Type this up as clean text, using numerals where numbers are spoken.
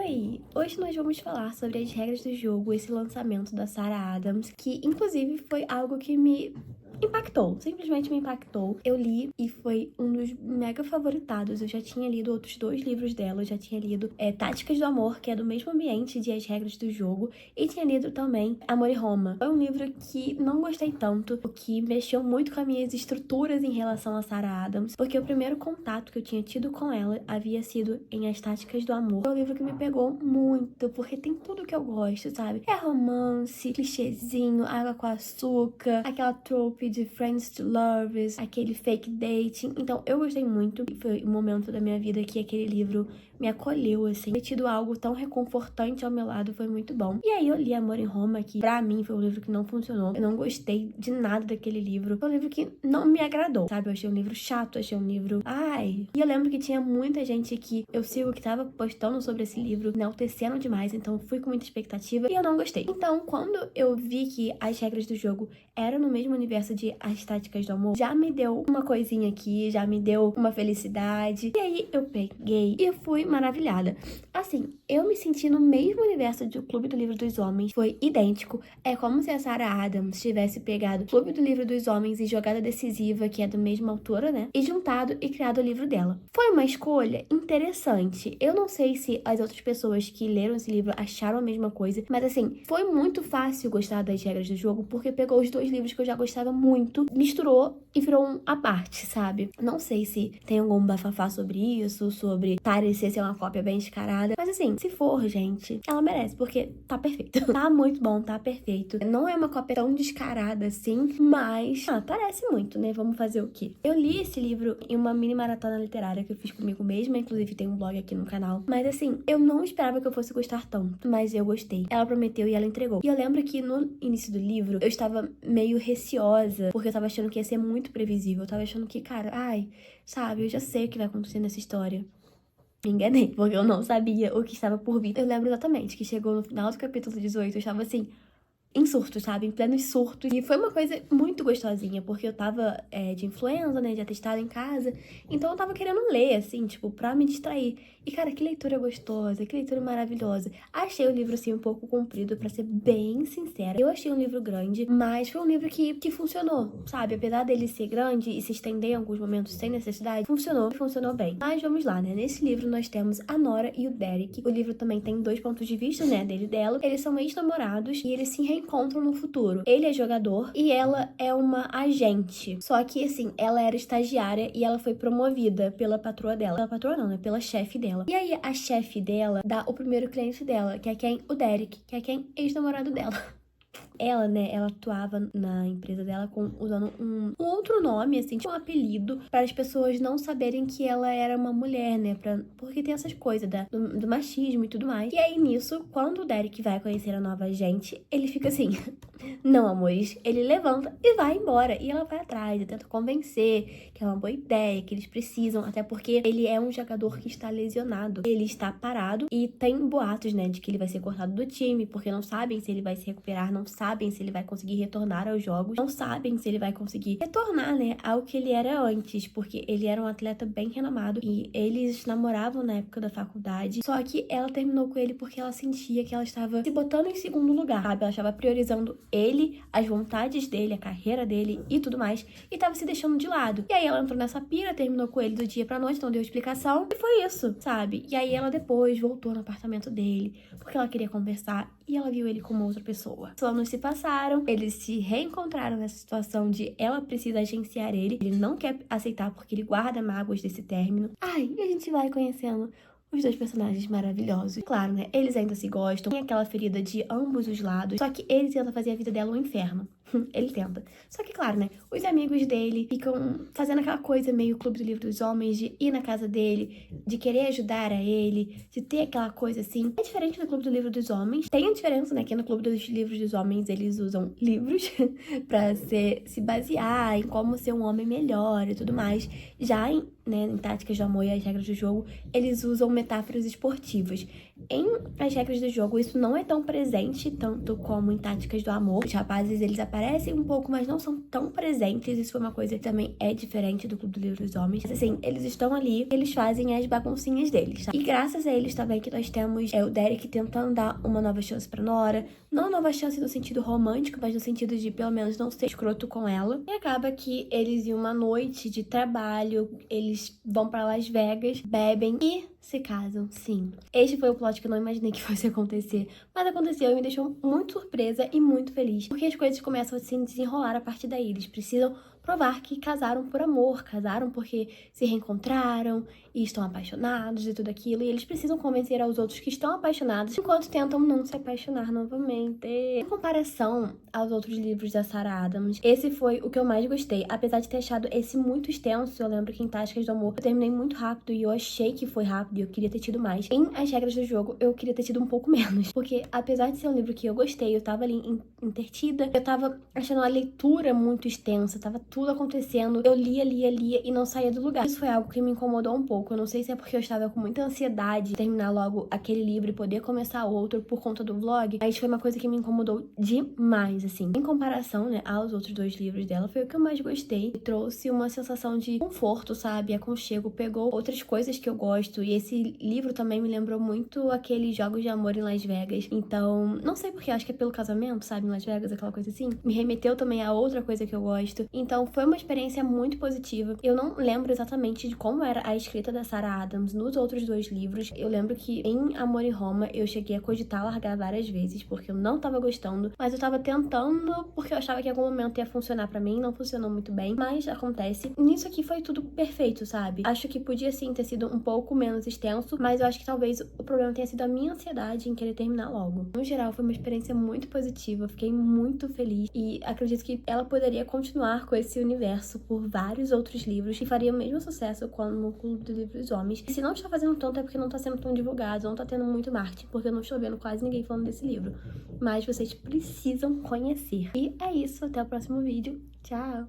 aí, hoje nós vamos falar sobre as regras do jogo, esse lançamento da Sarah Adams, que inclusive foi algo que me impactou, simplesmente me impactou. Eu li e foi um dos mega favoritados. Eu já tinha lido outros 2 livros dela, eu já tinha lido Táticas do Amor, que é do mesmo ambiente de As Regras do Jogo, e tinha lido também Amor e Roma. Foi um livro que não gostei tanto, o que mexeu muito com as minhas estruturas em relação a Sarah Adams, porque o primeiro contato que eu tinha tido com ela havia sido em As Táticas do Amor. Foi um livro que me pegou muito, porque tem tudo que eu gosto, sabe? É romance, clichêzinho, água com açúcar, aquela trope de friends to lovers, aquele fake dating. Então eu gostei muito. Foi um momento da minha vida que aquele livro me acolheu, assim. Ter tido algo tão reconfortante ao meu lado foi muito bom. E aí eu li Amor em Roma, que pra mim foi um livro que não funcionou. Eu não gostei de nada daquele livro. Foi um livro que não me agradou, sabe? Eu achei um livro chato, achei um livro... Ai... E eu lembro que tinha muita gente que eu sigo que tava postando sobre esse livro, enaltecendo demais, então fui com muita expectativa e eu não gostei. Então, quando eu vi que as regras do jogo eram no mesmo universo de As Táticas do Amor, já me deu uma coisinha aqui, já me deu uma felicidade. E aí eu peguei e fui maravilhada. Assim, eu me senti no mesmo universo do Clube do Livro dos Homens, foi idêntico. É como se a Sarah Adams tivesse pegado o Clube do Livro dos Homens e Jogada Decisiva, que é da mesma autora, né? E juntado e criado o livro dela. Foi uma escolha interessante. Eu não sei se as outras pessoas que leram esse livro acharam a mesma coisa, mas assim, foi muito fácil gostar das regras do jogo, porque pegou os 2 livros que eu já gostava muito, misturou e virou um à parte, sabe? Não sei se tem algum bafafá sobre isso, sobre parecer ser uma cópia bem descarada, mas assim, se for, gente, ela merece, porque tá perfeito. Tá muito bom, tá perfeito. Não é uma cópia tão descarada assim, mas parece muito, né? Vamos fazer o quê? Eu li esse livro em uma mini maratona literária que eu fiz comigo mesma, inclusive tem um blog aqui no canal, mas assim, eu não esperava que eu fosse gostar tanto, mas eu gostei. Ela prometeu e ela entregou. E eu lembro que no início do livro, eu estava meio receosa, porque eu tava achando que ia ser muito previsível, eu tava achando que, cara, sabe, eu já sei o que vai acontecer nessa história. Me enganei, porque eu não sabia o que estava por vir. Eu lembro exatamente que chegou no final do capítulo 18, eu estava assim, em surtos, sabe? Em plenos surtos. E foi uma coisa muito gostosinha, porque eu tava de influenza, né? De atestado em casa. Então eu tava querendo ler, assim, tipo, pra me distrair. E, cara, que leitura gostosa, que leitura maravilhosa. Achei o livro, assim, um pouco comprido, pra ser bem sincera. Eu achei um livro grande, mas foi um livro que funcionou, sabe? Apesar dele ser grande e se estender em alguns momentos sem necessidade, funcionou bem. Mas vamos lá, né? Nesse livro nós temos a Nora e o Derek. O livro também tem 2 pontos de vista, né? Dele e dela. Eles são ex-namorados e eles se reencontram no futuro. Ele é jogador e ela é uma agente. Só que, assim, ela era estagiária e ela foi promovida pela patroa dela. Pela patroa não, né? Pela chefe dela. E aí, a chefe dela dá o primeiro cliente dela, que é quem? O Derek, que é quem? Ex-namorado dela. Ela, né, ela atuava na empresa dela usando um outro nome, assim, tinha um apelido para as pessoas não saberem que ela era uma mulher, né, porque tem essas coisas do machismo e tudo mais. E aí, nisso, quando o Derek vai conhecer a nova agente, ele fica assim, não, amores, ele levanta e vai embora. E ela vai atrás e tenta convencer que é uma boa ideia, que eles precisam, até porque ele é um jogador que está lesionado. Ele está parado e tem boatos, né, de que ele vai ser cortado do time, porque não sabem se ele vai se recuperar, não sabem se ele vai conseguir retornar aos jogos, não sabem se ele vai conseguir retornar, né, ao que ele era antes, porque ele era um atleta bem renomado e eles namoravam na época da faculdade, só que ela terminou com ele porque ela sentia que ela estava se botando em segundo lugar, sabe? Ela estava priorizando ele, as vontades dele, a carreira dele e tudo mais, e tava se deixando de lado. E aí ela entrou nessa pira, terminou com ele do dia pra noite, não deu explicação, e foi isso, sabe? E aí ela depois voltou no apartamento dele, porque ela queria conversar, e ela viu ele como outra pessoa. Os anos se passaram, eles se reencontraram nessa situação de ela precisa agenciar ele não quer aceitar porque ele guarda mágoas desse término. E a gente vai conhecendo os 2 personagens maravilhosos. Claro, né? Eles ainda se gostam. Tem aquela ferida de ambos os lados. Só que ele tenta fazer a vida dela um inferno. Ele tenta. Só que, claro, né? Os amigos dele ficam fazendo aquela coisa meio Clube do Livro dos Homens, de ir na casa dele, de querer ajudar a ele, de ter aquela coisa assim. É diferente do Clube do Livro dos Homens. Tem a diferença, né? Que no Clube dos Livros dos Homens eles usam livros pra se basear em como ser um homem melhor e tudo mais. Já né, em Táticas do Amor e as Regras do Jogo, eles usam metáforas esportivas. Em As Regras do Jogo, isso não é tão presente, tanto como em Táticas do Amor. Os rapazes, eles aparecem um pouco, mas não são tão presentes. Isso foi uma coisa que também é diferente do Clube do Livro dos Homens. Mas, assim, eles estão ali, eles fazem as baguncinhas deles, tá? E graças a eles também que nós temos o Derek tentando dar uma nova chance pra Nora. Não uma nova chance no sentido romântico, mas no sentido de, pelo menos, não ser escroto com ela. E acaba que eles, em uma noite de trabalho, eles vão pra Las Vegas, bebem e se casam, sim. Este foi o plot que eu não imaginei que fosse acontecer, mas aconteceu e me deixou muito surpresa e muito feliz, porque as coisas começam a se desenrolar a partir daí. Eles precisam provar que casaram por amor, casaram porque se reencontraram e estão apaixonados e tudo aquilo, e eles precisam convencer aos outros que estão apaixonados enquanto tentam não se apaixonar novamente. Em comparação aos outros livros da Sarah Adams, esse foi o que eu mais gostei, apesar de ter achado esse muito extenso. Eu lembro que em Táticas do Amor eu terminei muito rápido e eu achei que foi rápido e eu queria ter tido mais. Em As Regras do Jogo eu queria ter tido um pouco menos, porque apesar de ser um livro que eu gostei, eu tava ali entretida, eu tava achando a leitura muito extensa, tava tudo acontecendo, eu lia e não saía do lugar. Isso foi algo que me incomodou um pouco. Eu não sei se é porque eu estava com muita ansiedade de terminar logo aquele livro e poder começar outro por conta do vlog, mas foi uma coisa que me incomodou demais, assim. Em comparação, né, aos outros dois livros dela, foi o que eu mais gostei. E trouxe uma sensação de conforto, sabe, aconchego, pegou outras coisas que eu gosto, e esse livro também me lembrou muito aqueles Jogos de Amor em Las Vegas. Então, não sei porque, acho que é pelo casamento, sabe, em Las Vegas, aquela coisa assim. Me remeteu também a outra coisa que eu gosto. Então, foi uma experiência muito positiva. Eu não lembro exatamente de como era a escrita da Sarah Adams nos outros dois livros. Eu lembro que em Amor em Roma eu cheguei a cogitar largar várias vezes, porque eu não tava gostando, mas eu tava tentando porque eu achava que em algum momento ia funcionar pra mim. Não funcionou muito bem, mas acontece. Nisso aqui foi tudo perfeito, sabe? Acho que podia sim ter sido um pouco menos extenso, mas eu acho que talvez o problema tenha sido a minha ansiedade em querer terminar logo. No geral, foi uma experiência muito positiva, fiquei muito feliz e acredito que ela poderia continuar com esse universo por vários outros livros e faria o mesmo sucesso como o Clube do Livro dos Homens. E se não está fazendo tanto é porque não tá sendo tão divulgado, não tá tendo muito marketing, porque eu não estou vendo quase ninguém falando desse livro. Mas vocês precisam conhecer. E é isso, até o próximo vídeo. Tchau!